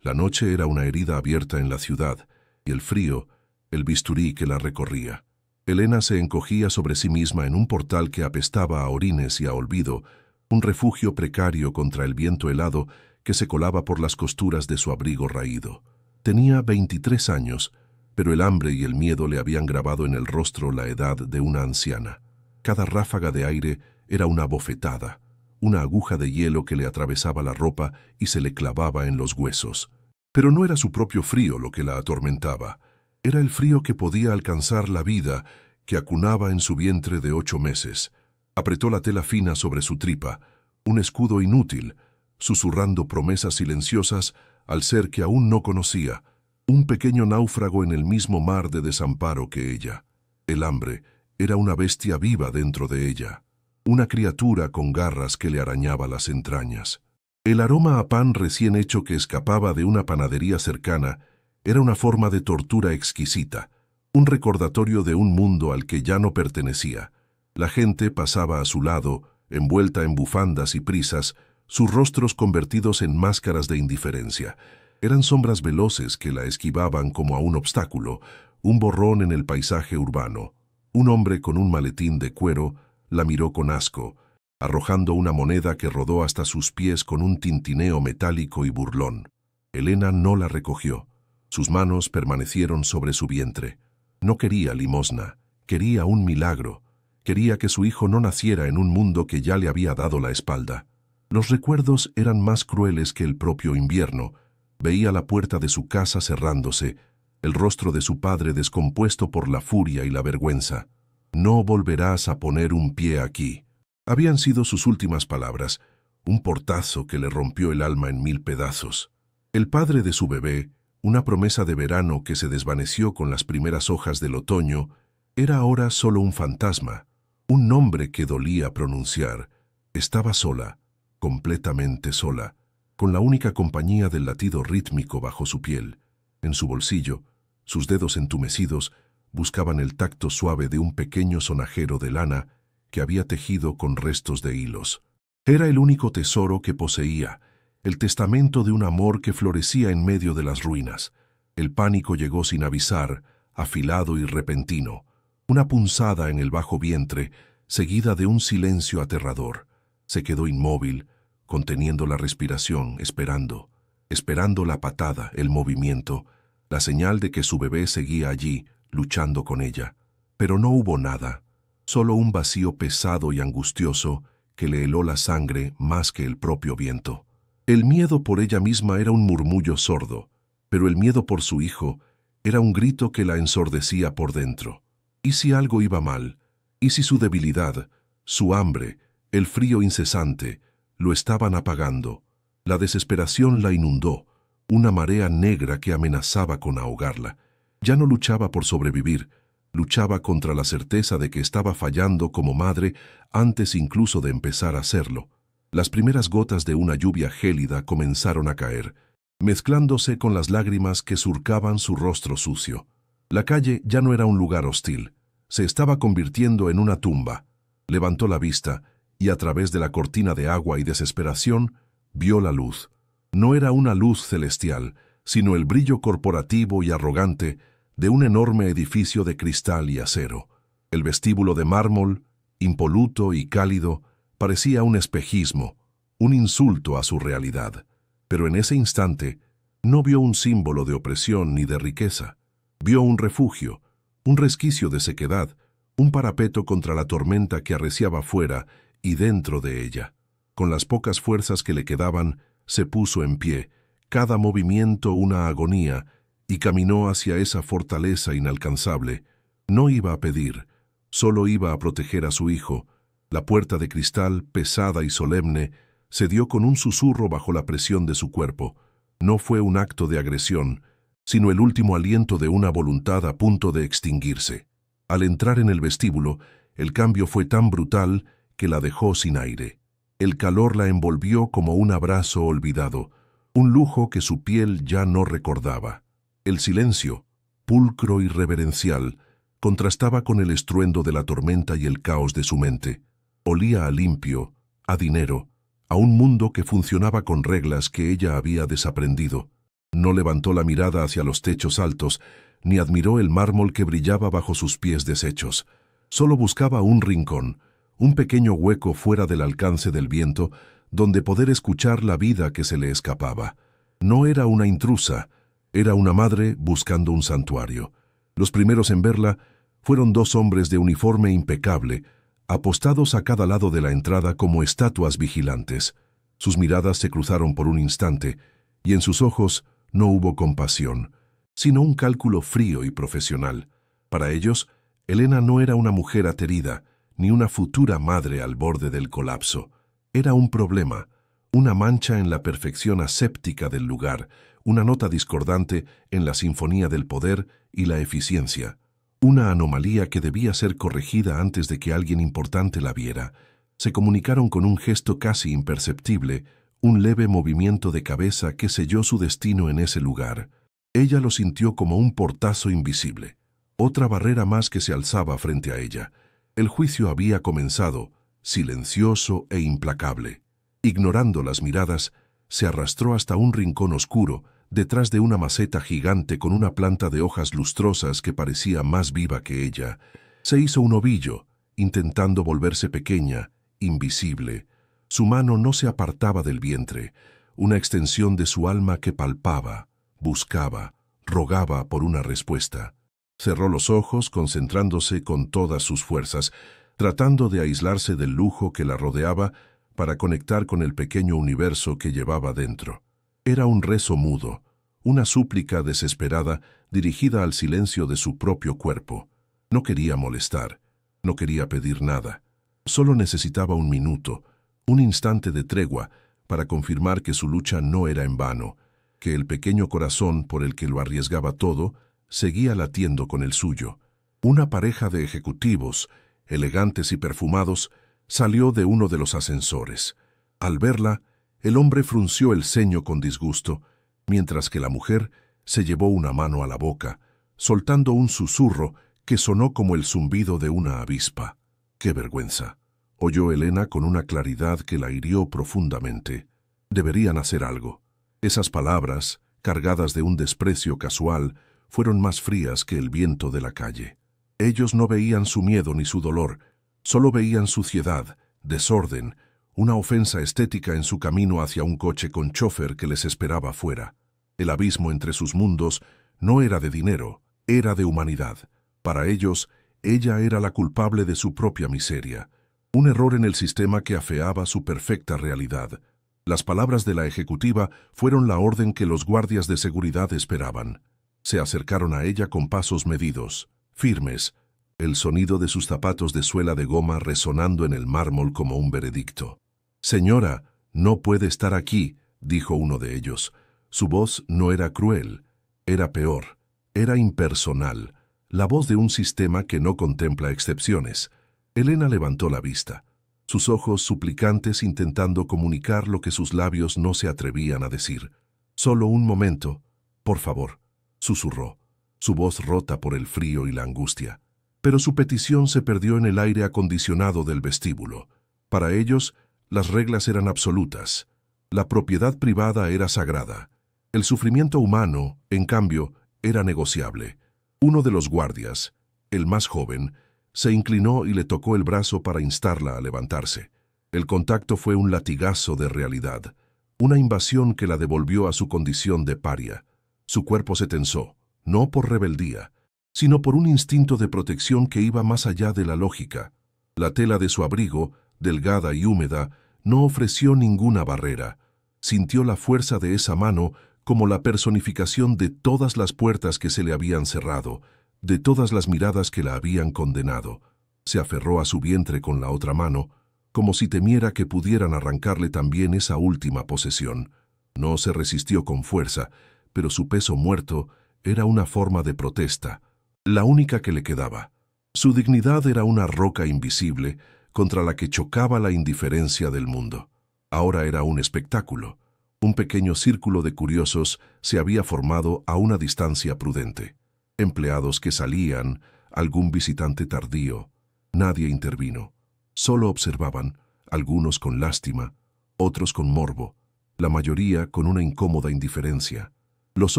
La noche era una herida abierta en la ciudad, y el frío, el bisturí que la recorría. Elena se encogía sobre sí misma en un portal que apestaba a orines y a olvido, un refugio precario contra el viento helado que se colaba por las costuras de su abrigo raído. Tenía 23 años, pero el hambre y el miedo le habían grabado en el rostro la edad de una anciana. Cada ráfaga de aire era una bofetada, una aguja de hielo que le atravesaba la ropa y se le clavaba en los huesos. Pero no era su propio frío lo que la atormentaba. Era el frío que podía alcanzar la vida, que acunaba en su vientre de 8 meses. Apretó la tela fina sobre su tripa, un escudo inútil, susurrando promesas silenciosas al ser que aún no conocía, un pequeño náufrago en el mismo mar de desamparo que ella. El hambre era una bestia viva dentro de ella, una criatura con garras que le arañaba las entrañas. El aroma a pan recién hecho que escapaba de una panadería cercana era una forma de tortura exquisita, un recordatorio de un mundo al que ya no pertenecía. La gente pasaba a su lado, envuelta en bufandas y prisas, sus rostros convertidos en máscaras de indiferencia. Eran sombras veloces que la esquivaban como a un obstáculo, un borrón en el paisaje urbano. Un hombre con un maletín de cuero la miró con asco, arrojando una moneda que rodó hasta sus pies con un tintineo metálico y burlón. Elena no la recogió. Sus manos permanecieron sobre su vientre. No quería limosna, quería un milagro. Quería que su hijo no naciera en un mundo que ya le había dado la espalda. Los recuerdos eran más crueles que el propio invierno. Veía la puerta de su casa cerrándose, el rostro de su padre descompuesto por la furia y la vergüenza. «No volverás a poner un pie aquí». Habían sido sus últimas palabras, un portazo que le rompió el alma en 1000 pedazos. El padre de su bebé, una promesa de verano que se desvaneció con las primeras hojas del otoño, era ahora solo un fantasma, un nombre que dolía pronunciar. Estaba sola, completamente sola, con la única compañía del latido rítmico bajo su piel. En su bolsillo, sus dedos entumecidos buscaban el tacto suave de un pequeño sonajero de lana que había tejido con restos de hilos. Era el único tesoro que poseía, el testamento de un amor que florecía en medio de las ruinas. El pánico llegó sin avisar, afilado y repentino, una punzada en el bajo vientre, seguida de un silencio aterrador. Se quedó inmóvil, conteniendo la respiración, esperando la patada, el movimiento, la señal de que su bebé seguía allí, luchando con ella. Pero no hubo nada, solo un vacío pesado y angustioso que le heló la sangre más que el propio viento. El miedo por ella misma era un murmullo sordo, pero el miedo por su hijo era un grito que la ensordecía por dentro. ¿Y si algo iba mal? ¿Y si su debilidad, su hambre, el frío incesante, lo estaban apagando? La desesperación la inundó, una marea negra que amenazaba con ahogarla. Ya no luchaba por sobrevivir, luchaba contra la certeza de que estaba fallando como madre antes incluso de empezar a hacerlo. Las primeras gotas de una lluvia gélida comenzaron a caer, mezclándose con las lágrimas que surcaban su rostro sucio. La calle ya no era un lugar hostil, se estaba convirtiendo en una tumba. Levantó la vista y a través de la cortina de agua y desesperación vio la luz. No era una luz celestial, sino el brillo corporativo y arrogante de un enorme edificio de cristal y acero. El vestíbulo de mármol, impoluto y cálido, parecía un espejismo, un insulto a su realidad. Pero en ese instante no vio un símbolo de opresión ni de riqueza. Vio un refugio, un resquicio de sequedad, un parapeto contra la tormenta que arreciaba fuera y dentro de ella. Con las pocas fuerzas que le quedaban, se puso en pie, cada movimiento una agonía, y caminó hacia esa fortaleza inalcanzable. No iba a pedir, solo iba a proteger a su hijo. La puerta de cristal, pesada y solemne, se dio con un susurro bajo la presión de su cuerpo. No fue un acto de agresión, sino el último aliento de una voluntad a punto de extinguirse. Al entrar en el vestíbulo, el cambio fue tan brutal que la dejó sin aire. El calor la envolvió como un abrazo olvidado, un lujo que su piel ya no recordaba. El silencio, pulcro y reverencial, contrastaba con el estruendo de la tormenta y el caos de su mente. Olía a limpio, a dinero, a un mundo que funcionaba con reglas que ella había desaprendido. No levantó la mirada hacia los techos altos, ni admiró el mármol que brillaba bajo sus pies deshechos. Solo buscaba un rincón, un pequeño hueco fuera del alcance del viento, donde poder escuchar la vida que se le escapaba. No era una intrusa, era una madre buscando un santuario. Los primeros en verla fueron dos hombres de uniforme impecable, apostados a cada lado de la entrada como estatuas vigilantes. Sus miradas se cruzaron por un instante, y en sus ojos no hubo compasión, sino un cálculo frío y profesional. Para ellos, Elena no era una mujer aterida, ni una futura madre al borde del colapso. Era un problema, una mancha en la perfección aséptica del lugar, una nota discordante en la sinfonía del poder y la eficiencia, una anomalía que debía ser corregida antes de que alguien importante la viera. Se comunicaron con un gesto casi imperceptible, un leve movimiento de cabeza que selló su destino en ese lugar. Ella lo sintió como un portazo invisible, otra barrera más que se alzaba frente a ella. El juicio había comenzado, silencioso e implacable. Ignorando las miradas, se arrastró hasta un rincón oscuro, detrás de una maceta gigante con una planta de hojas lustrosas que parecía más viva que ella. Se hizo un ovillo, intentando volverse pequeña, invisible. Su mano no se apartaba del vientre, una extensión de su alma que palpaba, buscaba, rogaba por una respuesta. Cerró los ojos, concentrándose con todas sus fuerzas, tratando de aislarse del lujo que la rodeaba para conectar con el pequeño universo que llevaba dentro. Era un rezo mudo, una súplica desesperada dirigida al silencio de su propio cuerpo. No quería molestar, no quería pedir nada. Solo necesitaba un minuto, un instante de tregua para confirmar que su lucha no era en vano, que el pequeño corazón por el que lo arriesgaba todo seguía latiendo con el suyo. Una pareja de ejecutivos, elegantes y perfumados, salió de uno de los ascensores. Al verla, el hombre frunció el ceño con disgusto, mientras que la mujer se llevó una mano a la boca, soltando un susurro que sonó como el zumbido de una avispa. ¡Qué vergüenza!, oyó Elena con una claridad que la hirió profundamente. Deberían hacer algo. Esas palabras, cargadas de un desprecio casual, fueron más frías que el viento de la calle. Ellos no veían su miedo ni su dolor, solo veían suciedad, desorden, una ofensa estética en su camino hacia un coche con chofer que les esperaba afuera. El abismo entre sus mundos no era de dinero, era de humanidad. Para ellos, ella era la culpable de su propia miseria, un error en el sistema que afeaba su perfecta realidad. Las palabras de la ejecutiva fueron la orden que los guardias de seguridad esperaban. Se acercaron a ella con pasos medidos, firmes, el sonido de sus zapatos de suela de goma resonando en el mármol como un veredicto. «Señora, no puede estar aquí», dijo uno de ellos. Su voz no era cruel, era peor, era impersonal, la voz de un sistema que no contempla excepciones. Elena levantó la vista, sus ojos suplicantes intentando comunicar lo que sus labios no se atrevían a decir. «Solo un momento, por favor», susurró, su voz rota por el frío y la angustia. Pero su petición se perdió en el aire acondicionado del vestíbulo. Para ellos, las reglas eran absolutas. La propiedad privada era sagrada. El sufrimiento humano, en cambio, era negociable. Uno de los guardias, el más joven, se inclinó y le tocó el brazo para instarla a levantarse. El contacto fue un latigazo de realidad, una invasión que la devolvió a su condición de paria. Su cuerpo se tensó, no por rebeldía, sino por un instinto de protección que iba más allá de la lógica. La tela de su abrigo, delgada y húmeda, no ofreció ninguna barrera. Sintió la fuerza de esa mano como la personificación de todas las puertas que se le habían cerrado, de todas las miradas que la habían condenado. Se aferró a su vientre con la otra mano, como si temiera que pudieran arrancarle también esa última posesión. No se resistió con fuerza, pero su peso muerto era una forma de protesta, la única que le quedaba. Su dignidad era una roca invisible contra la que chocaba la indiferencia del mundo. Ahora era un espectáculo. Un pequeño círculo de curiosos se había formado a una distancia prudente. Empleados que salían, algún visitante tardío. Nadie intervino. Solo observaban, algunos con lástima, otros con morbo, la mayoría con una incómoda indiferencia. Los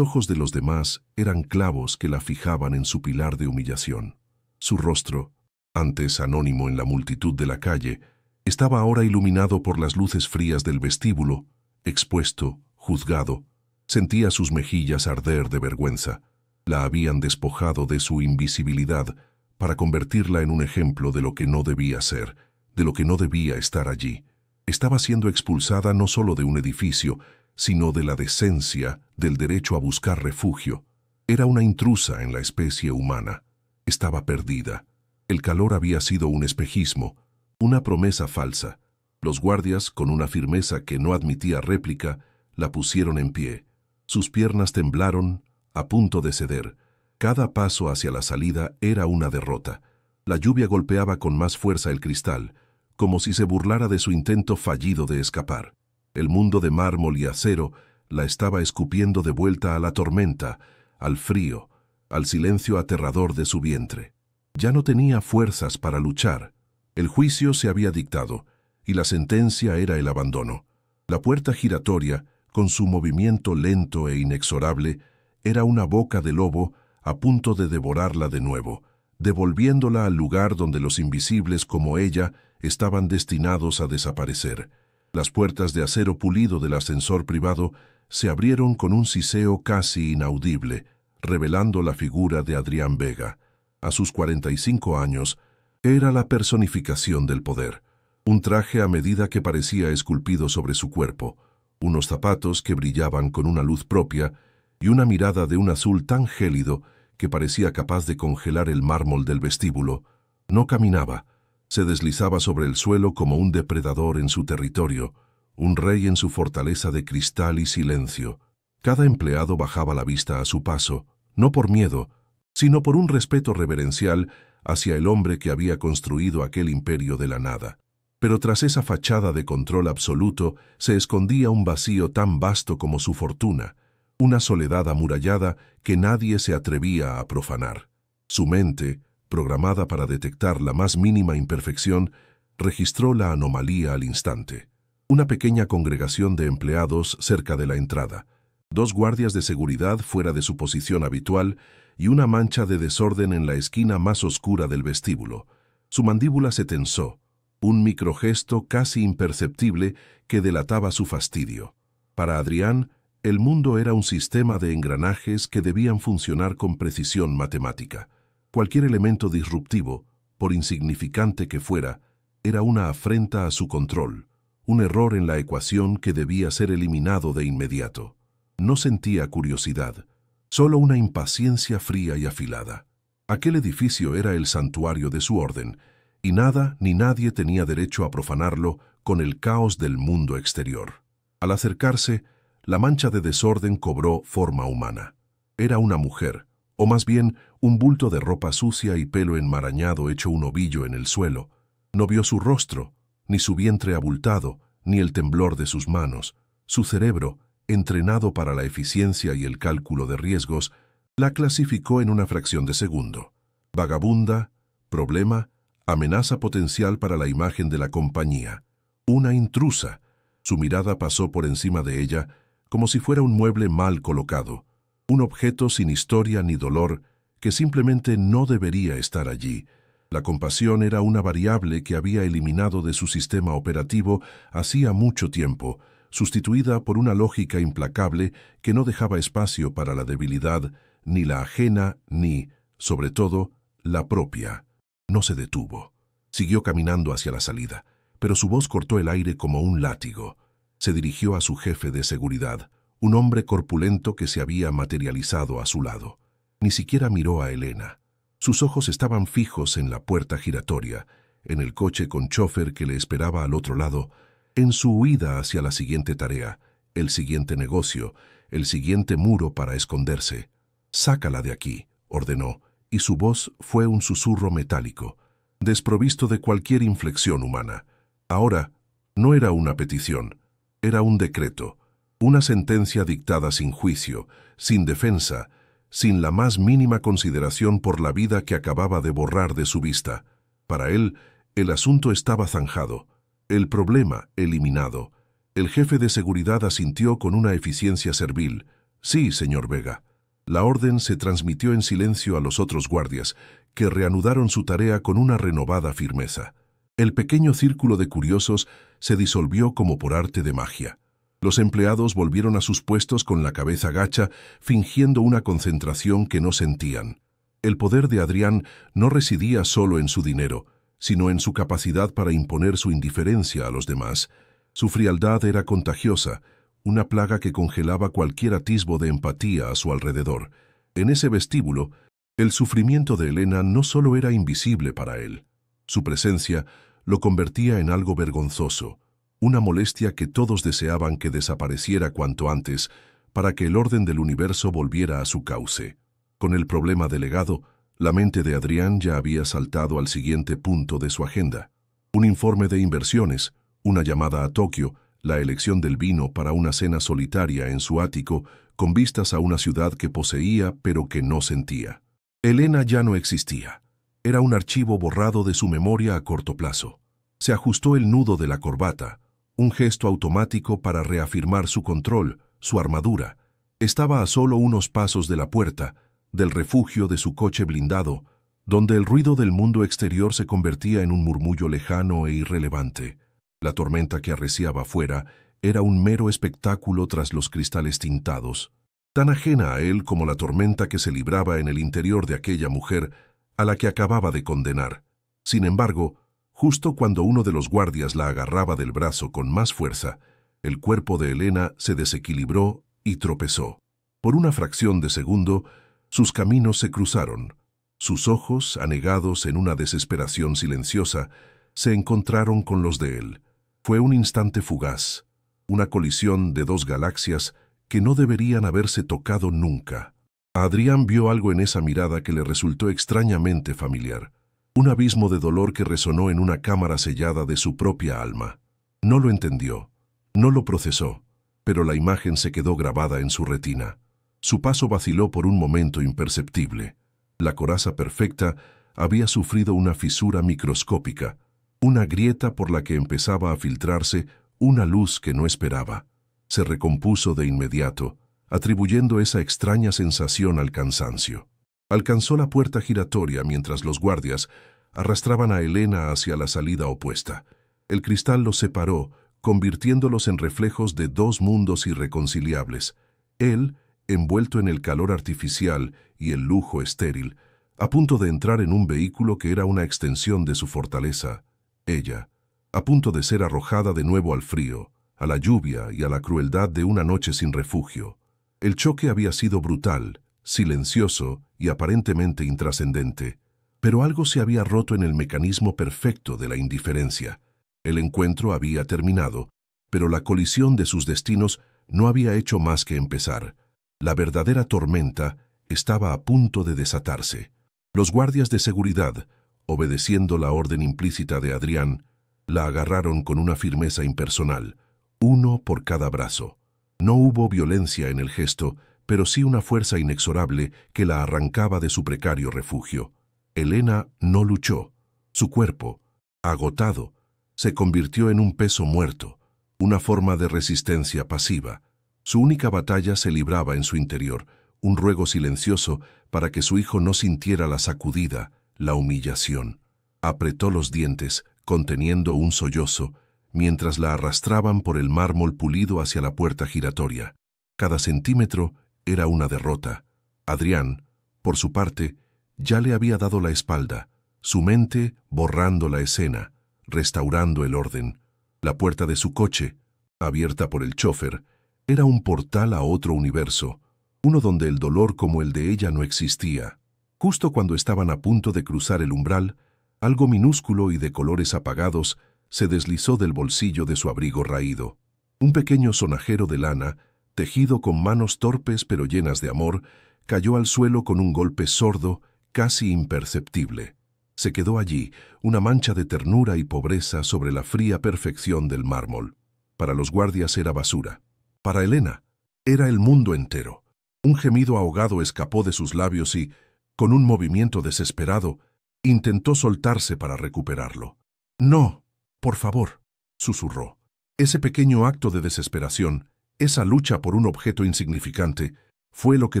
ojos de los demás eran clavos que la fijaban en su pilar de humillación. Su rostro, antes anónimo en la multitud de la calle, estaba ahora iluminado por las luces frías del vestíbulo, expuesto, juzgado. Sentía sus mejillas arder de vergüenza. La habían despojado de su invisibilidad para convertirla en un ejemplo de lo que no debía ser, de lo que no debía estar allí. Estaba siendo expulsada no solo de un edificio, sino de la decencia, del derecho a buscar refugio. Era una intrusa en la especie humana. Estaba perdida. El calor había sido un espejismo, una promesa falsa. Los guardias, con una firmeza que no admitía réplica, la pusieron en pie. Sus piernas temblaron, a punto de ceder. Cada paso hacia la salida era una derrota. La lluvia golpeaba con más fuerza el cristal, como si se burlara de su intento fallido de escapar. El mundo de mármol y acero la estaba escupiendo de vuelta a la tormenta, al frío, al silencio aterrador de su vientre. Ya no tenía fuerzas para luchar. El juicio se había dictado, y la sentencia era el abandono. La puerta giratoria, con su movimiento lento e inexorable, era una boca de lobo a punto de devorarla de nuevo, devolviéndola al lugar donde los invisibles como ella estaban destinados a desaparecer. Las puertas de acero pulido del ascensor privado se abrieron con un siseo casi inaudible, revelando la figura de Adrián Vega. A sus 45 años, era la personificación del poder. Un traje a medida que parecía esculpido sobre su cuerpo, unos zapatos que brillaban con una luz propia y una mirada de un azul tan gélido que parecía capaz de congelar el mármol del vestíbulo. No caminaba. Se deslizaba sobre el suelo como un depredador en su territorio, un rey en su fortaleza de cristal y silencio. Cada empleado bajaba la vista a su paso, no por miedo, sino por un respeto reverencial hacia el hombre que había construido aquel imperio de la nada. Pero tras esa fachada de control absoluto se escondía un vacío tan vasto como su fortuna, una soledad amurallada que nadie se atrevía a profanar. Su mente, programada para detectar la más mínima imperfección, registró la anomalía al instante. Una pequeña congregación de empleados cerca de la entrada, 2 guardias de seguridad fuera de su posición habitual y una mancha de desorden en la esquina más oscura del vestíbulo. Su mandíbula se tensó, un microgesto casi imperceptible que delataba su fastidio. Para Adrián, el mundo era un sistema de engranajes que debían funcionar con precisión matemática. Cualquier elemento disruptivo, por insignificante que fuera, era una afrenta a su control, un error en la ecuación que debía ser eliminado de inmediato. No sentía curiosidad, solo una impaciencia fría y afilada. Aquel edificio era el santuario de su orden, y nada ni nadie tenía derecho a profanarlo con el caos del mundo exterior. Al acercarse, la mancha de desorden cobró forma humana. Era una mujer, o más bien un bulto de ropa sucia y pelo enmarañado hecho un ovillo en el suelo. No vio su rostro, ni su vientre abultado, ni el temblor de sus manos. Su cerebro, entrenado para la eficiencia y el cálculo de riesgos, la clasificó en una fracción de segundo. Vagabunda, problema, amenaza potencial para la imagen de la compañía. Una intrusa. Su mirada pasó por encima de ella como si fuera un mueble mal colocado, un objeto sin historia ni dolor que simplemente no debería estar allí. La compasión era una variable que había eliminado de su sistema operativo hacía mucho tiempo, sustituida por una lógica implacable que no dejaba espacio para la debilidad, ni la ajena, ni, sobre todo, la propia. No se detuvo. Siguió caminando hacia la salida, pero su voz cortó el aire como un látigo. Se dirigió a su jefe de seguridad, un hombre corpulento que se había materializado a su lado. Ni siquiera miró a Elena. Sus ojos estaban fijos en la puerta giratoria, en el coche con chofer que le esperaba al otro lado, en su huida hacia la siguiente tarea, el siguiente negocio, el siguiente muro para esconderse. «Sácala de aquí», ordenó, y su voz fue un susurro metálico, desprovisto de cualquier inflexión humana. Ahora, no era una petición, era un decreto, una sentencia dictada sin juicio, sin defensa, sin la más mínima consideración por la vida que acababa de borrar de su vista. Para él, el asunto estaba zanjado, el problema eliminado. El jefe de seguridad asintió con una eficiencia servil. Sí, señor Vega. La orden se transmitió en silencio a los otros guardias, que reanudaron su tarea con una renovada firmeza. El pequeño círculo de curiosos se disolvió como por arte de magia. Los empleados volvieron a sus puestos con la cabeza gacha, fingiendo una concentración que no sentían. El poder de Adrián no residía solo en su dinero, sino en su capacidad para imponer su indiferencia a los demás. Su frialdad era contagiosa, una plaga que congelaba cualquier atisbo de empatía a su alrededor. En ese vestíbulo, el sufrimiento de Elena no solo era invisible para él. Su presencia lo convertía en algo vergonzoso, una molestia que todos deseaban que desapareciera cuanto antes para que el orden del universo volviera a su cauce. Con el problema delegado, la mente de Adrián ya había saltado al siguiente punto de su agenda. Un informe de inversiones, una llamada a Tokio, la elección del vino para una cena solitaria en su ático, con vistas a una ciudad que poseía pero que no sentía. Elena ya no existía. Era un archivo borrado de su memoria a corto plazo. Se ajustó el nudo de la corbata, un gesto automático para reafirmar su control, su armadura. Estaba a solo unos pasos de la puerta, del refugio de su coche blindado, donde el ruido del mundo exterior se convertía en un murmullo lejano e irrelevante. La tormenta que arreciaba afuera era un mero espectáculo tras los cristales tintados, tan ajena a él como la tormenta que se libraba en el interior de aquella mujer a la que acababa de condenar. Sin embargo, justo cuando uno de los guardias la agarraba del brazo con más fuerza, el cuerpo de Elena se desequilibró y tropezó. Por una fracción de segundo, sus caminos se cruzaron. Sus ojos, anegados en una desesperación silenciosa, se encontraron con los de él. Fue un instante fugaz, una colisión de dos galaxias que no deberían haberse tocado nunca. Adrián vio algo en esa mirada que le resultó extrañamente familiar. Un abismo de dolor que resonó en una cámara sellada de su propia alma. No lo entendió, no lo procesó, pero la imagen se quedó grabada en su retina. Su paso vaciló por un momento imperceptible. La coraza perfecta había sufrido una fisura microscópica, una grieta por la que empezaba a filtrarse una luz que no esperaba. Se recompuso de inmediato, atribuyendo esa extraña sensación al cansancio. Alcanzó la puerta giratoria mientras los guardias arrastraban a Elena hacia la salida opuesta. El cristal los separó, convirtiéndolos en reflejos de dos mundos irreconciliables. Él, envuelto en el calor artificial y el lujo estéril, a punto de entrar en un vehículo que era una extensión de su fortaleza. Ella, a punto de ser arrojada de nuevo al frío, a la lluvia y a la crueldad de una noche sin refugio. El choque había sido brutal, silencioso y aparentemente intrascendente, pero algo se había roto en el mecanismo perfecto de la indiferencia. El encuentro había terminado, pero la colisión de sus destinos no había hecho más que empezar. La verdadera tormenta estaba a punto de desatarse. Los guardias de seguridad, obedeciendo la orden implícita de Adrián, la agarraron con una firmeza impersonal, uno por cada brazo. No hubo violencia en el gesto, pero sí una fuerza inexorable que la arrancaba de su precario refugio. Elena no luchó. Su cuerpo, agotado, se convirtió en un peso muerto, una forma de resistencia pasiva. Su única batalla se libraba en su interior, un ruego silencioso para que su hijo no sintiera la sacudida, la humillación. Apretó los dientes, conteniendo un sollozo, mientras la arrastraban por el mármol pulido hacia la puerta giratoria. Cada centímetro era una derrota. Adrián, por su parte, ya le había dado la espalda, su mente borrando la escena, restaurando el orden. La puerta de su coche, abierta por el chófer, era un portal a otro universo, uno donde el dolor como el de ella no existía. Justo cuando estaban a punto de cruzar el umbral, algo minúsculo y de colores apagados se deslizó del bolsillo de su abrigo raído. Un pequeño sonajero de lana, tejido con manos torpes pero llenas de amor, cayó al suelo con un golpe sordo, casi imperceptible. Se quedó allí, una mancha de ternura y pobreza sobre la fría perfección del mármol. Para los guardias era basura. Para Elena, era el mundo entero. Un gemido ahogado escapó de sus labios y, con un movimiento desesperado, intentó soltarse para recuperarlo. «No, por favor», susurró. Ese pequeño acto de desesperación, esa lucha por un objeto insignificante, fue lo que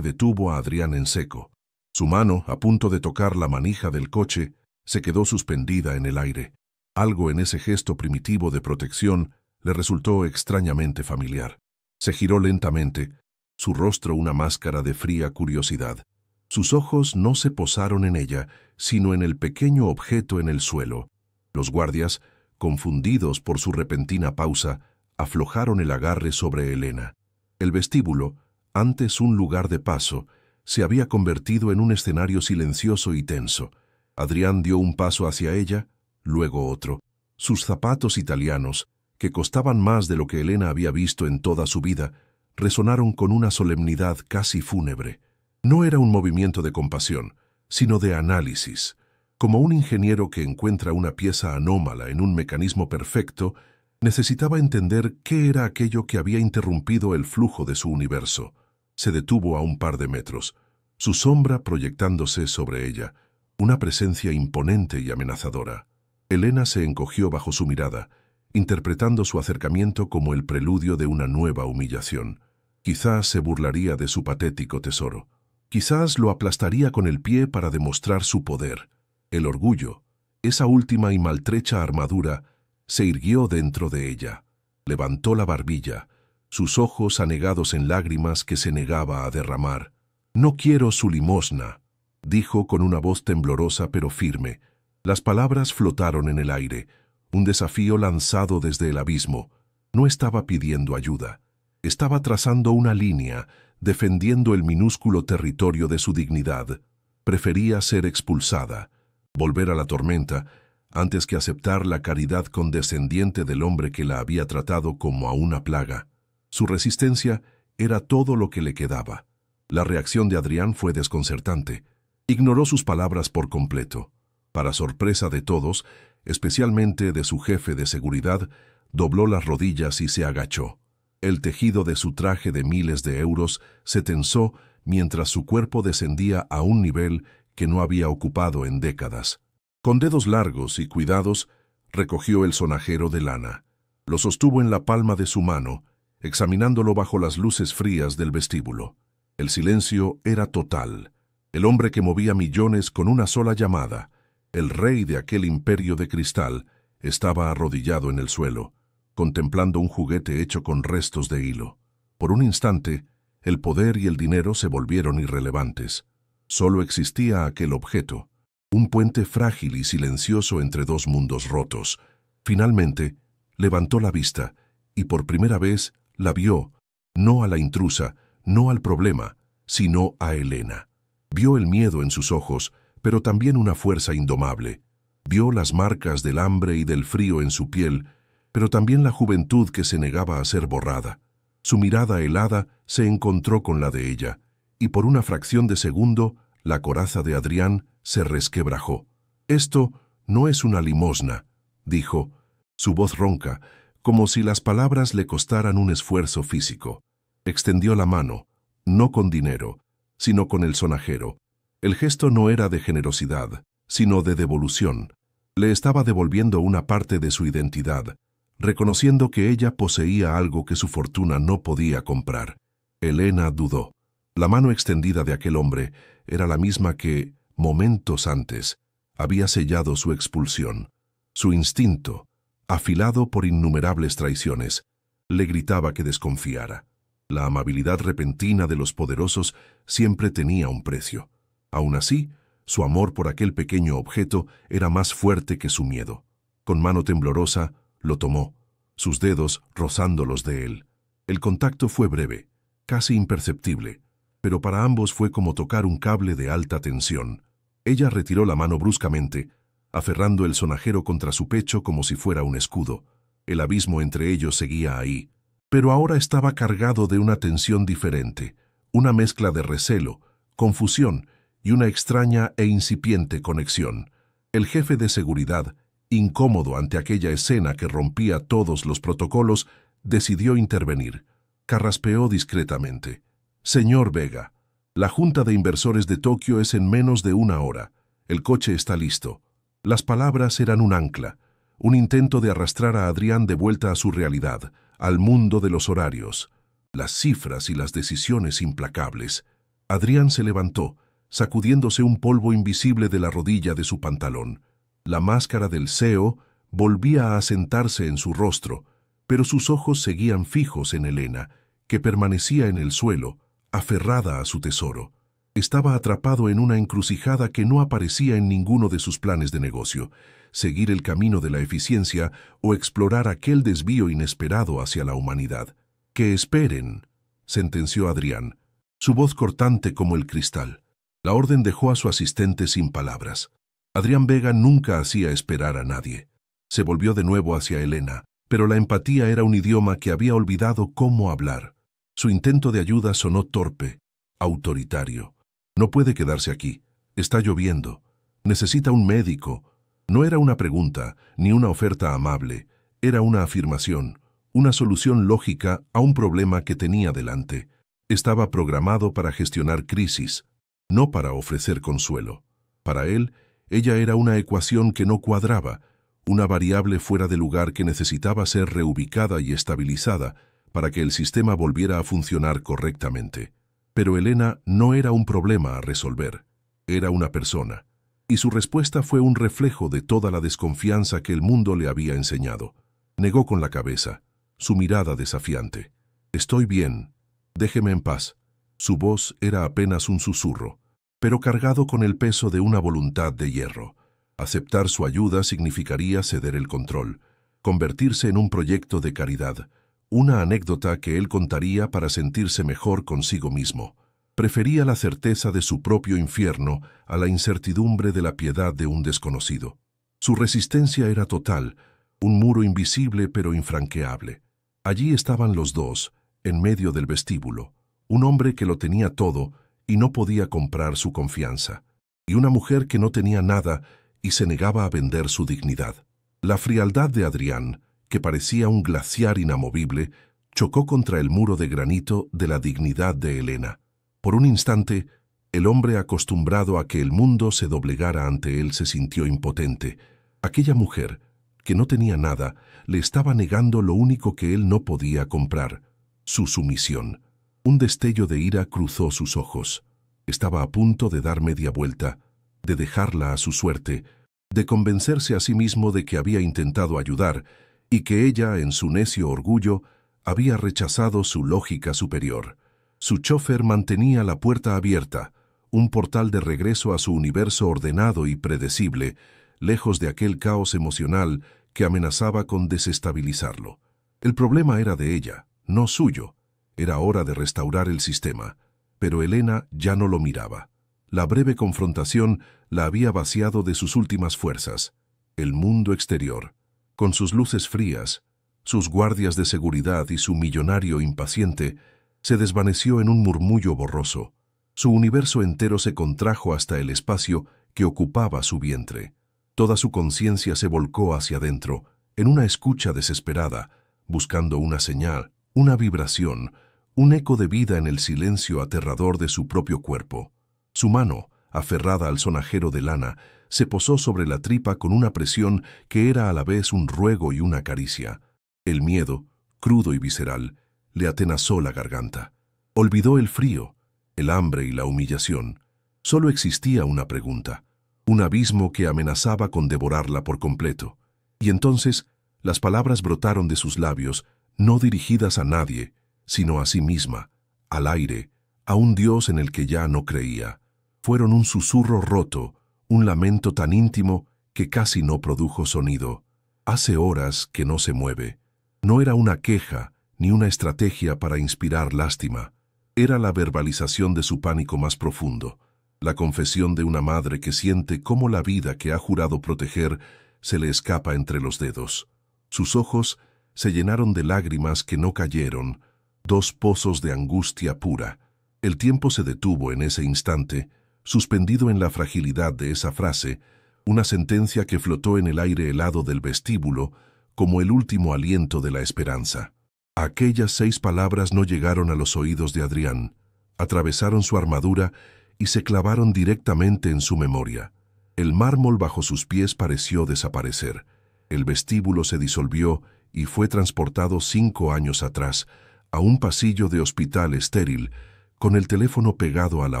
detuvo a Adrián en seco. Su mano, a punto de tocar la manija del coche, se quedó suspendida en el aire. Algo en ese gesto primitivo de protección le resultó extrañamente familiar. Se giró lentamente, su rostro una máscara de fría curiosidad. Sus ojos no se posaron en ella, sino en el pequeño objeto en el suelo. Los guardias, confundidos por su repentina pausa, aflojaron el agarre sobre Elena. El vestíbulo, antes un lugar de paso, se había convertido en un escenario silencioso y tenso. Adrián dio un paso hacia ella, luego otro. Sus zapatos italianos, que costaban más de lo que Elena había visto en toda su vida, resonaron con una solemnidad casi fúnebre. No era un movimiento de compasión, sino de análisis. Como un ingeniero que encuentra una pieza anómala en un mecanismo perfecto, necesitaba entender qué era aquello que había interrumpido el flujo de su universo. Se detuvo a un par de metros, su sombra proyectándose sobre ella, una presencia imponente y amenazadora. Elena se encogió bajo su mirada, interpretando su acercamiento como el preludio de una nueva humillación. Quizás se burlaría de su patético tesoro. Quizás lo aplastaría con el pie para demostrar su poder. El orgullo, esa última y maltrecha armadura, se irguió dentro de ella. Levantó la barbilla, sus ojos anegados en lágrimas que se negaba a derramar. «No quiero su limosna», dijo con una voz temblorosa pero firme. Las palabras flotaron en el aire, un desafío lanzado desde el abismo. No estaba pidiendo ayuda. Estaba trazando una línea, defendiendo el minúsculo territorio de su dignidad. Prefería ser expulsada, volver a la tormenta, antes que aceptar la caridad condescendiente del hombre que la había tratado como a una plaga. Su resistencia era todo lo que le quedaba. La reacción de Adrián fue desconcertante. Ignoró sus palabras por completo. Para sorpresa de todos, especialmente de su jefe de seguridad, dobló las rodillas y se agachó. El tejido de su traje de miles de euros se tensó mientras su cuerpo descendía a un nivel que no había ocupado en décadas. Con dedos largos y cuidados, recogió el sonajero de lana. Lo sostuvo en la palma de su mano, examinándolo bajo las luces frías del vestíbulo. El silencio era total. El hombre que movía millones con una sola llamada, el rey de aquel imperio de cristal, estaba arrodillado en el suelo, contemplando un juguete hecho con restos de hilo. Por un instante, el poder y el dinero se volvieron irrelevantes. Solo existía aquel objeto, un puente frágil y silencioso entre dos mundos rotos. Finalmente, levantó la vista y por primera vez la vio, no a la intrusa, no al problema, sino a Elena. Vio el miedo en sus ojos, pero también una fuerza indomable. Vio las marcas del hambre y del frío en su piel, pero también la juventud que se negaba a ser borrada. Su mirada helada se encontró con la de ella, y por una fracción de segundo, la coraza de Adrián se resquebrajó. «Esto no es una limosna», dijo, su voz ronca, como si las palabras le costaran un esfuerzo físico. Extendió la mano, no con dinero, sino con el sonajero. El gesto no era de generosidad, sino de devolución. Le estaba devolviendo una parte de su identidad, reconociendo que ella poseía algo que su fortuna no podía comprar. Elena dudó. La mano extendida de aquel hombre era la misma que, momentos antes, había sellado su expulsión. Su instinto, afilado por innumerables traiciones, le gritaba que desconfiara. La amabilidad repentina de los poderosos siempre tenía un precio. Aún así, su amor por aquel pequeño objeto era más fuerte que su miedo. Con mano temblorosa, lo tomó, sus dedos rozando los de él. El contacto fue breve, casi imperceptible, pero para ambos fue como tocar un cable de alta tensión. Ella retiró la mano bruscamente, aferrando el sonajero contra su pecho como si fuera un escudo. El abismo entre ellos seguía ahí, pero ahora estaba cargado de una tensión diferente, una mezcla de recelo, confusión y una extraña e incipiente conexión. El jefe de seguridad, incómodo ante aquella escena que rompía todos los protocolos, decidió intervenir. Carraspeó discretamente. «Señor Vega, la Junta de Inversores de Tokio es en menos de una hora. El coche está listo». Las palabras eran un ancla, un intento de arrastrar a Adrián de vuelta a su realidad, al mundo de los horarios. las cifras y las decisiones implacables. Adrián se levantó, sacudiéndose un polvo invisible de la rodilla de su pantalón. La máscara del CEO volvía a asentarse en su rostro, pero sus ojos seguían fijos en Elena, que permanecía en el suelo, aferrada a su tesoro. Estaba atrapado en una encrucijada que no aparecía en ninguno de sus planes de negocio: seguir el camino de la eficiencia o explorar aquel desvío inesperado hacia la humanidad. «Que esperen», sentenció Adrián, su voz cortante como el cristal. La orden dejó a su asistente sin palabras. Adrián Vega nunca hacía esperar a nadie. Se volvió de nuevo hacia Elena, pero la empatía era un idioma que había olvidado cómo hablar. Su intento de ayuda sonó torpe, autoritario. «No puede quedarse aquí. Está lloviendo. Necesita un médico». No era una pregunta, ni una oferta amable. Era una afirmación, una solución lógica a un problema que tenía delante. Estaba programado para gestionar crisis, no para ofrecer consuelo. Para él, ella era una ecuación que no cuadraba, una variable fuera de lugar que necesitaba ser reubicada y estabilizada para que el sistema volviera a funcionar correctamente. Pero Elena no era un problema a resolver, era una persona, y su respuesta fue un reflejo de toda la desconfianza que el mundo le había enseñado. Negó con la cabeza, su mirada desafiante. «Estoy bien, déjeme en paz». Su voz era apenas un susurro, pero cargado con el peso de una voluntad de hierro. Aceptar su ayuda significaría ceder el control, convertirse en un proyecto de caridad, una anécdota que él contaría para sentirse mejor consigo mismo. Prefería la certeza de su propio infierno a la incertidumbre de la piedad de un desconocido. Su resistencia era total, un muro invisible pero infranqueable. Allí estaban los dos, en medio del vestíbulo, un hombre que lo tenía todo y no podía comprar su confianza, y una mujer que no tenía nada y se negaba a vender su dignidad. La frialdad de Adrián, que parecía un glaciar inamovible, chocó contra el muro de granito de la dignidad de Elena. Por un instante, el hombre acostumbrado a que el mundo se doblegara ante él se sintió impotente. Aquella mujer, que no tenía nada, le estaba negando lo único que él no podía comprar: su sumisión. Un destello de ira cruzó sus ojos. Estaba a punto de dar media vuelta, de dejarla a su suerte, de convencerse a sí mismo de que había intentado ayudar y que ella, en su necio orgullo, había rechazado su lógica superior. Su chofer mantenía la puerta abierta, un portal de regreso a su universo ordenado y predecible, lejos de aquel caos emocional que amenazaba con desestabilizarlo. El problema era de ella, no suyo. Era hora de restaurar el sistema, pero Elena ya no lo miraba. La breve confrontación la había vaciado de sus últimas fuerzas. El mundo exterior, con sus luces frías, sus guardias de seguridad y su millonario impaciente, se desvaneció en un murmullo borroso. Su universo entero se contrajo hasta el espacio que ocupaba su vientre. Toda su conciencia se volcó hacia adentro, en una escucha desesperada, buscando una señal, una vibración, un eco de vida en el silencio aterrador de su propio cuerpo. Su mano, aferrada al sonajero de lana, se posó sobre la tripa con una presión que era a la vez un ruego y una caricia. El miedo, crudo y visceral, le atenazó la garganta. Olvidó el frío, el hambre y la humillación. Solo existía una pregunta, un abismo que amenazaba con devorarla por completo. Y entonces las palabras brotaron de sus labios, no dirigidas a nadie, sino a sí misma, al aire, a un Dios en el que ya no creía. Fueron un susurro roto, un lamento tan íntimo que casi no produjo sonido. Hace horas que no se mueve. No era una queja ni una estrategia para inspirar lástima. Era la verbalización de su pánico más profundo, la confesión de una madre que siente cómo la vida que ha jurado proteger se le escapa entre los dedos. Sus ojos se llenaron de lágrimas que no cayeron, dos pozos de angustia pura. El tiempo se detuvo en ese instante, suspendido en la fragilidad de esa frase, una sentencia que flotó en el aire helado del vestíbulo como el último aliento de la esperanza. Aquellas 6 palabras no llegaron a los oídos de Adrián, atravesaron su armadura y se clavaron directamente en su memoria. El mármol bajo sus pies pareció desaparecer. El vestíbulo se disolvió y fue transportado 5 años atrás, a un pasillo de hospital estéril, con el teléfono pegado a la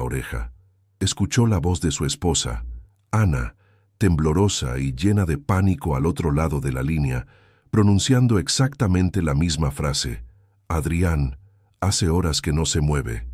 oreja. Escuchó la voz de su esposa, Ana, temblorosa y llena de pánico al otro lado de la línea, pronunciando exactamente la misma frase: «Adrián, hace horas que no se mueve».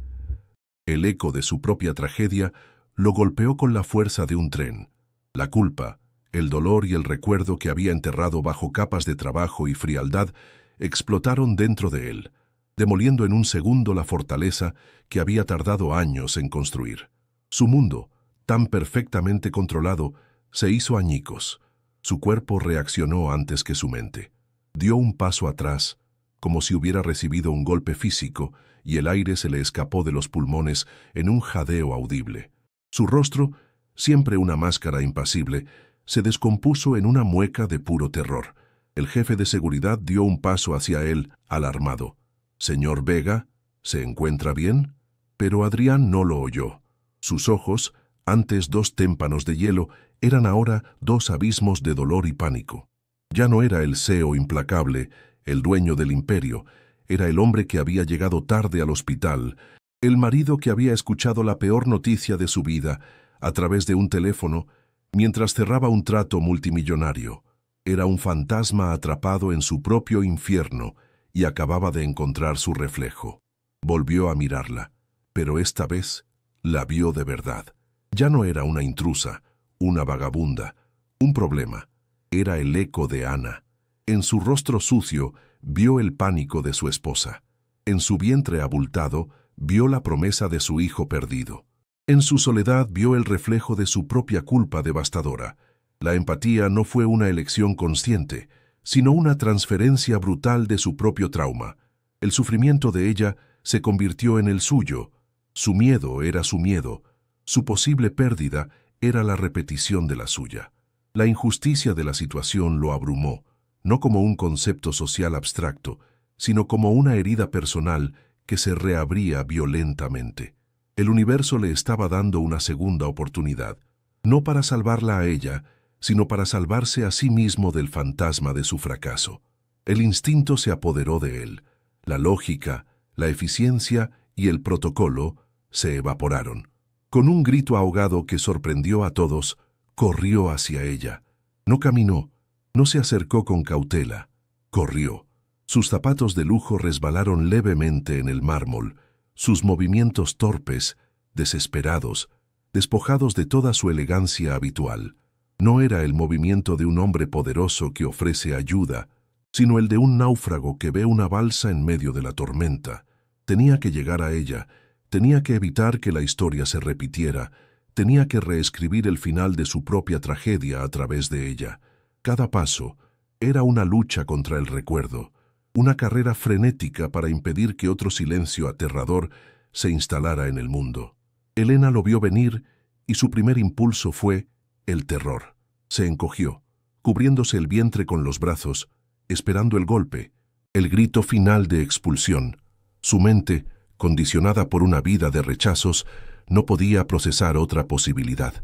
El eco de su propia tragedia lo golpeó con la fuerza de un tren. La culpa, el dolor y el recuerdo que había enterrado bajo capas de trabajo y frialdad explotaron dentro de él, demoliendo en un segundo la fortaleza que había tardado años en construir. Su mundo, tan perfectamente controlado, se hizo añicos. Su cuerpo reaccionó antes que su mente. Dio un paso atrás, como si hubiera recibido un golpe físico, y el aire se le escapó de los pulmones en un jadeo audible. Su rostro, siempre una máscara impasible, se descompuso en una mueca de puro terror. El jefe de seguridad dio un paso hacia él, alarmado. «Señor Vega, ¿se encuentra bien?» Pero Adrián no lo oyó. Sus ojos, antes 2 témpanos de hielo, eran ahora 2 abismos de dolor y pánico. Ya no era el CEO implacable, el dueño del imperio, era el hombre que había llegado tarde al hospital, el marido que había escuchado la peor noticia de su vida a través de un teléfono mientras cerraba un trato multimillonario. Era un fantasma atrapado en su propio infierno y acababa de encontrar su reflejo. Volvió a mirarla, pero esta vez la vio de verdad. Ya no era una intrusa, una vagabunda, un problema. Era el eco de Ana. En su rostro sucio vio el pánico de su esposa. En su vientre abultado vio la promesa de su hijo perdido. En su soledad vio el reflejo de su propia culpa devastadora. La empatía no fue una elección consciente, sino una transferencia brutal de su propio trauma. El sufrimiento de ella se convirtió en el suyo. Su miedo era su miedo. Su posible pérdida era la repetición de la suya. La injusticia de la situación lo abrumó, no como un concepto social abstracto, sino como una herida personal que se reabría violentamente. El universo le estaba dando una segunda oportunidad, no para salvarla a ella, sino para salvarse a sí mismo del fantasma de su fracaso. El instinto se apoderó de él. La lógica, la eficiencia y el protocolo se evaporaron. Con un grito ahogado que sorprendió a todos, corrió hacia ella. No caminó, no se acercó con cautela, corrió. Sus zapatos de lujo resbalaron levemente en el mármol, sus movimientos torpes, desesperados, despojados de toda su elegancia habitual. No era el movimiento de un hombre poderoso que ofrece ayuda, sino el de un náufrago que ve una balsa en medio de la tormenta. Tenía que llegar a ella, tenía que evitar que la historia se repitiera, tenía que reescribir el final de su propia tragedia a través de ella. Cada paso era una lucha contra el recuerdo, una carrera frenética para impedir que otro silencio aterrador se instalara en el mundo. Elena lo vio venir y su primer impulso fue el terror. Se encogió, cubriéndose el vientre con los brazos, esperando el golpe, el grito final de expulsión. Su mente, condicionada por una vida de rechazos, no podía procesar otra posibilidad.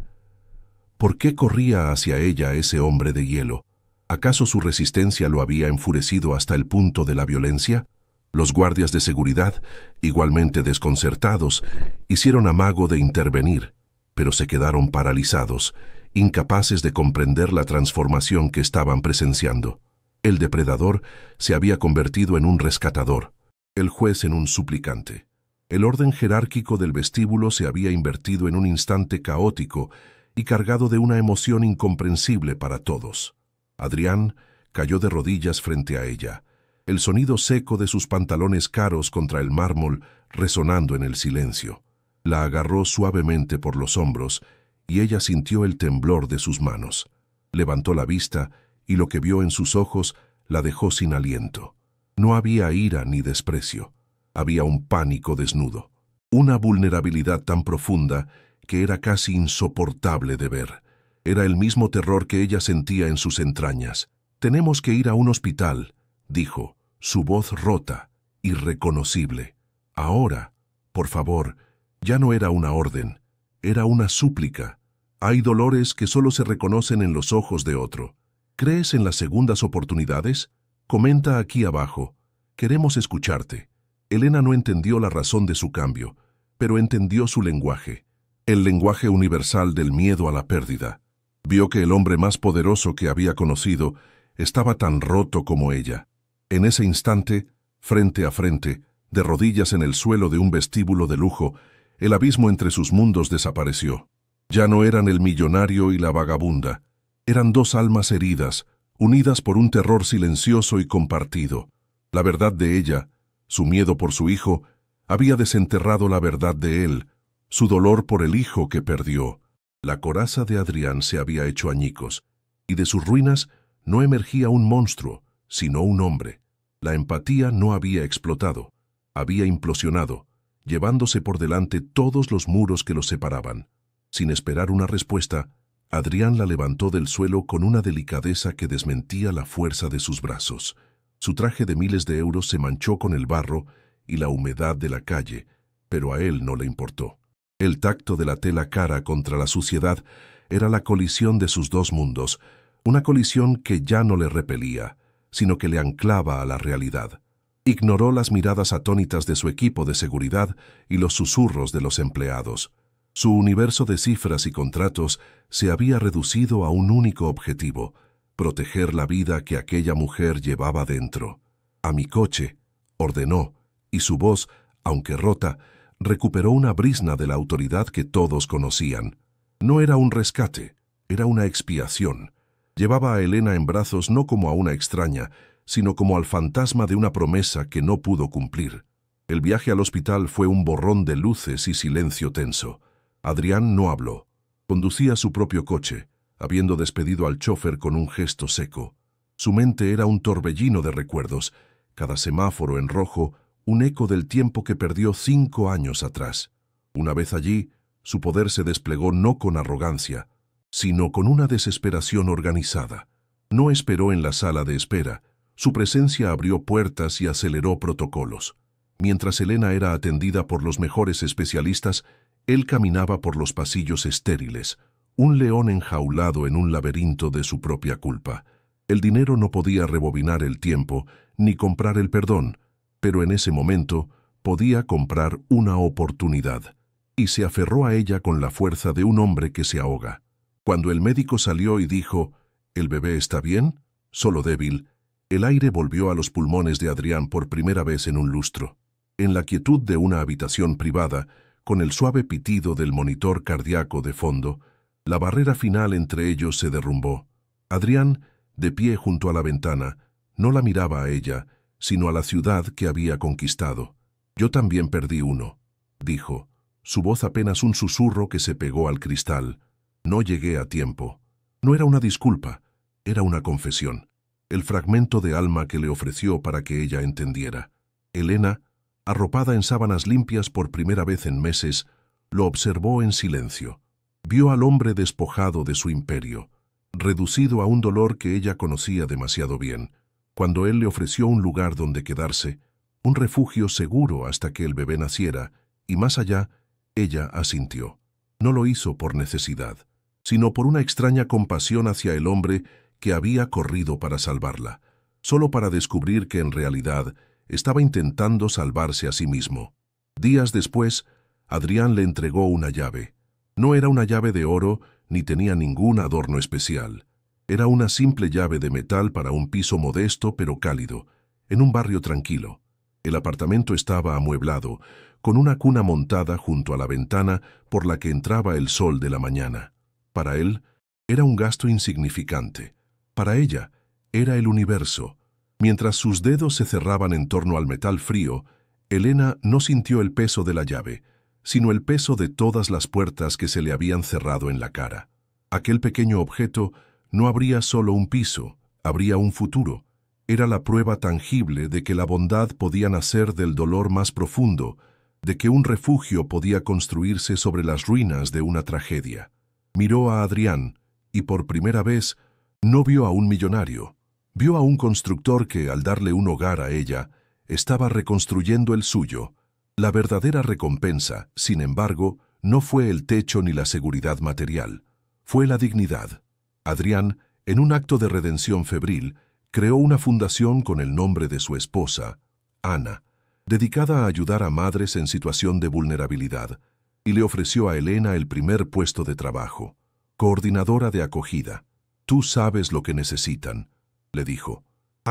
¿Por qué corría hacia ella ese hombre de hielo? ¿Acaso su resistencia lo había enfurecido hasta el punto de la violencia? Los guardias de seguridad, igualmente desconcertados, hicieron amago de intervenir, pero se quedaron paralizados, incapaces de comprender la transformación que estaban presenciando. El depredador se había convertido en un rescatador, el juez en un suplicante. El orden jerárquico del vestíbulo se había invertido en un instante caótico y cargado de una emoción incomprensible para todos. Adrián cayó de rodillas frente a ella, el sonido seco de sus pantalones caros contra el mármol resonando en el silencio. La agarró suavemente por los hombros y ella sintió el temblor de sus manos. Levantó la vista y lo que vio en sus ojos la dejó sin aliento. No había ira ni desprecio. Había un pánico desnudo, una vulnerabilidad tan profunda que era casi insoportable de ver. Era el mismo terror que ella sentía en sus entrañas. «Tenemos que ir a un hospital», dijo, su voz rota, irreconocible. Ahora, por favor, ya no era una orden, era una súplica. Hay dolores que solo se reconocen en los ojos de otro. ¿Crees en las segundas oportunidades? Comenta aquí abajo. Queremos escucharte. Elena no entendió la razón de su cambio, pero entendió su lenguaje, el lenguaje universal del miedo a la pérdida. Vio que el hombre más poderoso que había conocido estaba tan roto como ella. En ese instante, frente a frente, de rodillas en el suelo de un vestíbulo de lujo, el abismo entre sus mundos desapareció. Ya no eran el millonario y la vagabunda. Eran dos almas heridas, unidas por un terror silencioso y compartido. La verdad de ella, su miedo por su hijo, había desenterrado la verdad de él, su dolor por el hijo que perdió. La coraza de Adrián se había hecho añicos, y de sus ruinas no emergía un monstruo, sino un hombre. La empatía no había explotado, había implosionado, llevándose por delante todos los muros que los separaban. Sin esperar una respuesta, Adrián la levantó del suelo con una delicadeza que desmentía la fuerza de sus brazos. Su traje de miles de euros se manchó con el barro y la humedad de la calle, pero a él no le importó. El tacto de la tela cara contra la suciedad era la colisión de sus dos mundos, una colisión que ya no le repelía, sino que le anclaba a la realidad. Ignoró las miradas atónitas de su equipo de seguridad y los susurros de los empleados. Su universo de cifras y contratos se había reducido a un único objetivo: proteger la vida que aquella mujer llevaba dentro. «A mi coche», ordenó, y su voz, aunque rota, recuperó una brizna de la autoridad que todos conocían. No era un rescate, era una expiación. Llevaba a Elena en brazos no como a una extraña, sino como al fantasma de una promesa que no pudo cumplir. El viaje al hospital fue un borrón de luces y silencio tenso. Adrián no habló. Conducía su propio coche, habiendo despedido al chofer con un gesto seco. Su mente era un torbellino de recuerdos, cada semáforo en rojo, un eco del tiempo que perdió 5 años atrás. Una vez allí, su poder se desplegó no con arrogancia, sino con una desesperación organizada. No esperó en la sala de espera. Su presencia abrió puertas y aceleró protocolos. Mientras Elena era atendida por los mejores especialistas, él caminaba por los pasillos estériles, un león enjaulado en un laberinto de su propia culpa. El dinero no podía rebobinar el tiempo, ni comprar el perdón, pero en ese momento podía comprar una oportunidad, y se aferró a ella con la fuerza de un hombre que se ahoga. Cuando el médico salió y dijo: «¿El bebé está bien? Solo débil», el aire volvió a los pulmones de Adrián por primera vez en un lustro. En la quietud de una habitación privada, con el suave pitido del monitor cardíaco de fondo, la barrera final entre ellos se derrumbó. Adrián, de pie junto a la ventana, no la miraba a ella, sino a la ciudad que había conquistado. «Yo también perdí uno», dijo, su voz apenas un susurro que se pegó al cristal. «No llegué a tiempo». No era una disculpa, era una confesión, el fragmento de alma que le ofreció para que ella entendiera. Elena, arropada en sábanas limpias por primera vez en meses, lo observó en silencio. Vio al hombre despojado de su imperio, reducido a un dolor que ella conocía demasiado bien. Cuando él le ofreció un lugar donde quedarse, un refugio seguro hasta que el bebé naciera, y más allá, ella asintió. No lo hizo por necesidad, sino por una extraña compasión hacia el hombre que había corrido para salvarla, solo para descubrir que en realidad estaba intentando salvarse a sí mismo. Días después, Adrián le entregó una llave. No era una llave de oro ni tenía ningún adorno especial. Era una simple llave de metal para un piso modesto pero cálido, en un barrio tranquilo. El apartamento estaba amueblado, con una cuna montada junto a la ventana por la que entraba el sol de la mañana. Para él, era un gasto insignificante. Para ella, era el universo. Mientras sus dedos se cerraban en torno al metal frío, Elena no sintió el peso de la llave, sino el peso de todas las puertas que se le habían cerrado en la cara. Aquel pequeño objeto no abría solo un piso, abría un futuro. Era la prueba tangible de que la bondad podía nacer del dolor más profundo, de que un refugio podía construirse sobre las ruinas de una tragedia. Miró a Adrián y por primera vez no vio a un millonario. Vio a un constructor que, al darle un hogar a ella, estaba reconstruyendo el suyo. La verdadera recompensa, sin embargo, no fue el techo ni la seguridad material. Fue la dignidad. Adrián, en un acto de redención febril, creó una fundación con el nombre de su esposa, Ana. dedicada a ayudar a madres en situación de vulnerabilidad, y le ofreció a Elena el primer puesto de trabajo, coordinadora de acogida. «Tú sabes lo que necesitan», le dijo.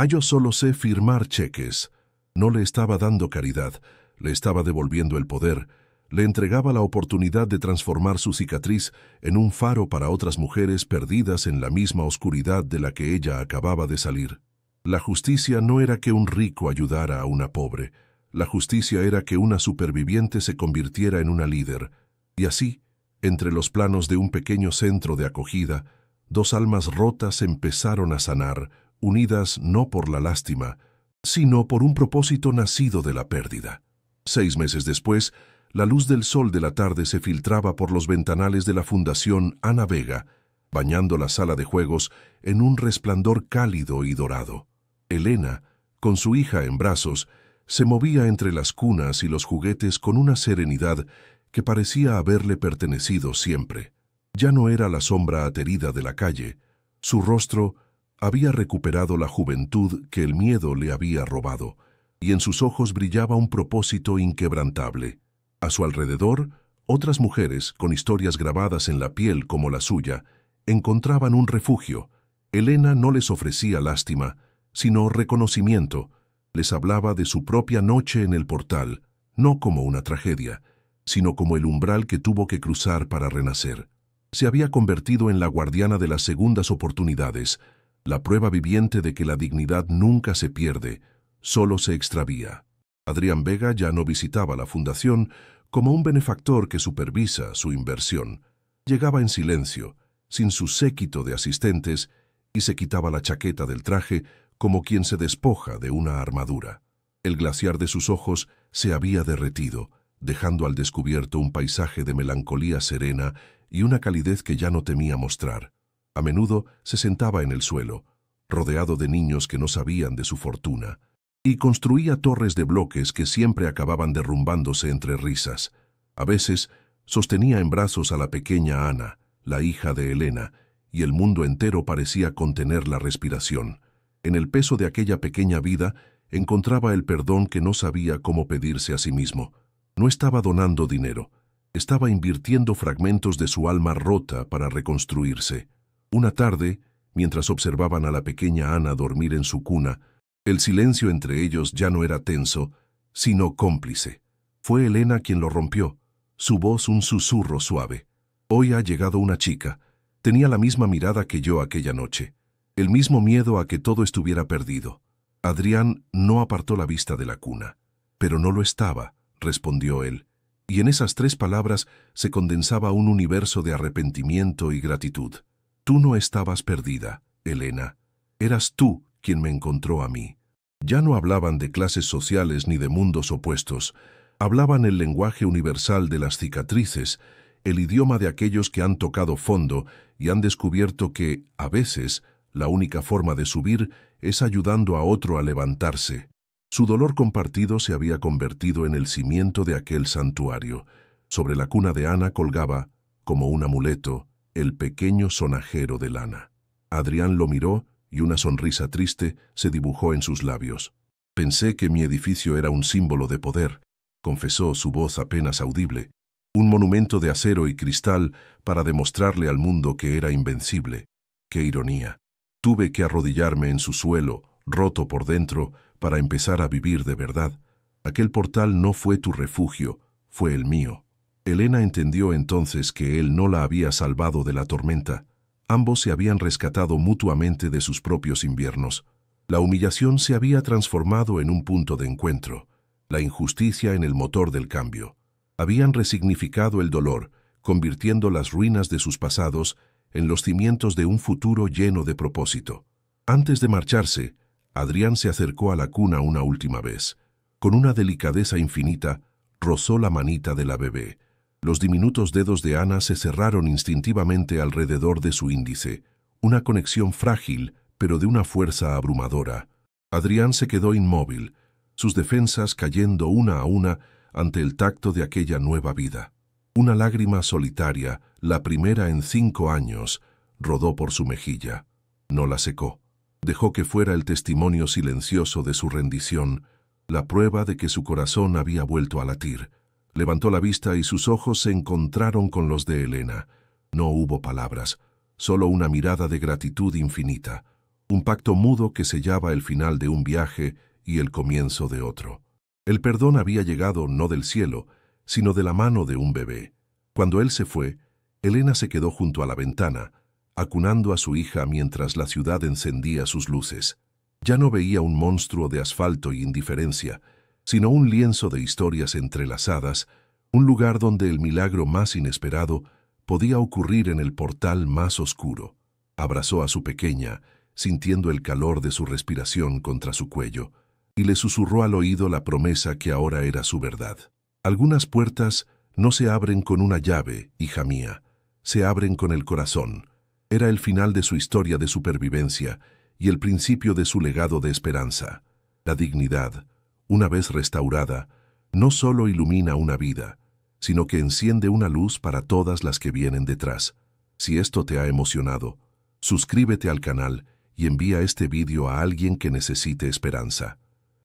«Yo solo sé firmar cheques». No le estaba dando caridad, le estaba devolviendo el poder, le entregaba la oportunidad de transformar su cicatriz en un faro para otras mujeres perdidas en la misma oscuridad de la que ella acababa de salir. La justicia no era que un rico ayudara a una pobre, la justicia era que una superviviente se convirtiera en una líder, y así, entre los planos de un pequeño centro de acogida, dos almas rotas empezaron a sanar, unidas no por la lástima, sino por un propósito nacido de la pérdida. 6 meses después, la luz del sol de la tarde se filtraba por los ventanales de la Fundación Ana Vega, bañando la sala de juegos en un resplandor cálido y dorado. Elena, con su hija en brazos, se movía entre las cunas y los juguetes con una serenidad que parecía haberle pertenecido siempre. Ya no era la sombra aterida de la calle. Su rostro había recuperado la juventud que el miedo le había robado, y en sus ojos brillaba un propósito inquebrantable. A su alrededor, otras mujeres, con historias grabadas en la piel como la suya, encontraban un refugio. Elena no les ofrecía lástima, sino reconocimiento. Les hablaba de su propia noche en el portal, no como una tragedia, sino como el umbral que tuvo que cruzar para renacer. Se había convertido en la guardiana de las segundas oportunidades, la prueba viviente de que la dignidad nunca se pierde, solo se extravía. Adrián Vega ya no visitaba la fundación como un benefactor que supervisa su inversión. Llegaba en silencio, sin su séquito de asistentes, y se quitaba la chaqueta del traje como quien se despoja de una armadura. El glaciar de sus ojos se había derretido, dejando al descubierto un paisaje de melancolía serena y una calidez que ya no temía mostrar. A menudo se sentaba en el suelo, rodeado de niños que no sabían de su fortuna, y construía torres de bloques que siempre acababan derrumbándose entre risas. A veces sostenía en brazos a la pequeña Ana, la hija de Elena, y el mundo entero parecía contener la respiración. En el peso de aquella pequeña vida encontraba el perdón que no sabía cómo pedirse a sí mismo. No estaba donando dinero, estaba invirtiendo fragmentos de su alma rota para reconstruirse. Una tarde, mientras observaban a la pequeña Ana dormir en su cuna, el silencio entre ellos ya no era tenso, sino cómplice. Fue Elena quien lo rompió, su voz un susurro suave. «Hoy ha llegado una chica. Tenía la misma mirada que yo aquella noche, el mismo miedo a que todo estuviera perdido». Adrián no apartó la vista de la cuna. «Pero no lo estaba», respondió él, y en esas 3 palabras se condensaba un universo de arrepentimiento y gratitud. «Tú no estabas perdida, Elena. Eras tú quien me encontró a mí». Ya no hablaban de clases sociales ni de mundos opuestos. Hablaban el lenguaje universal de las cicatrices, el idioma de aquellos que han tocado fondo y han descubierto que, a veces, la única forma de subir es ayudando a otro a levantarse. Su dolor compartido se había convertido en el cimiento de aquel santuario. Sobre la cuna de Ana colgaba, como un amuleto, el pequeño sonajero de lana. Adrián lo miró y una sonrisa triste se dibujó en sus labios. «Pensé que mi edificio era un símbolo de poder», confesó, su voz apenas audible. «Un monumento de acero y cristal para demostrarle al mundo que era invencible. ¡Qué ironía! Tuve que arrodillarme en su suelo, roto por dentro, para empezar a vivir de verdad. Aquel portal no fue tu refugio, fue el mío». Elena entendió entonces que él no la había salvado de la tormenta. Ambos se habían rescatado mutuamente de sus propios inviernos. La humillación se había transformado en un punto de encuentro, la injusticia en el motor del cambio. Habían resignificado el dolor, convirtiendo las ruinas de sus pasados en los cimientos de un futuro lleno de propósito. Antes de marcharse, Adrián se acercó a la cuna una última vez. Con una delicadeza infinita, rozó la manita de la bebé. Los diminutos dedos de Ana se cerraron instintivamente alrededor de su índice, una conexión frágil, pero de una fuerza abrumadora. Adrián se quedó inmóvil, sus defensas cayendo una a una ante el tacto de aquella nueva vida. Una lágrima solitaria, la primera en 5 años, rodó por su mejilla. No la secó. Dejó que fuera el testimonio silencioso de su rendición, la prueba de que su corazón había vuelto a latir. Levantó la vista y sus ojos se encontraron con los de Elena. No hubo palabras, solo una mirada de gratitud infinita, un pacto mudo que sellaba el final de un viaje y el comienzo de otro. El perdón había llegado no del cielo, sino de la mano de un bebé. Cuando él se fue, Elena se quedó junto a la ventana, acunando a su hija mientras la ciudad encendía sus luces. Ya no veía un monstruo de asfalto y indiferencia, sino un lienzo de historias entrelazadas, un lugar donde el milagro más inesperado podía ocurrir en el portal más oscuro. Abrazó a su pequeña, sintiendo el calor de su respiración contra su cuello, y le susurró al oído la promesa que ahora era su verdad. Algunas puertas no se abren con una llave, hija mía, se abren con el corazón. Era el final de su historia de supervivencia y el principio de su legado de esperanza. La dignidad, una vez restaurada, no solo ilumina una vida, sino que enciende una luz para todas las que vienen detrás. Si esto te ha emocionado, suscríbete al canal y envía este vídeo a alguien que necesite esperanza.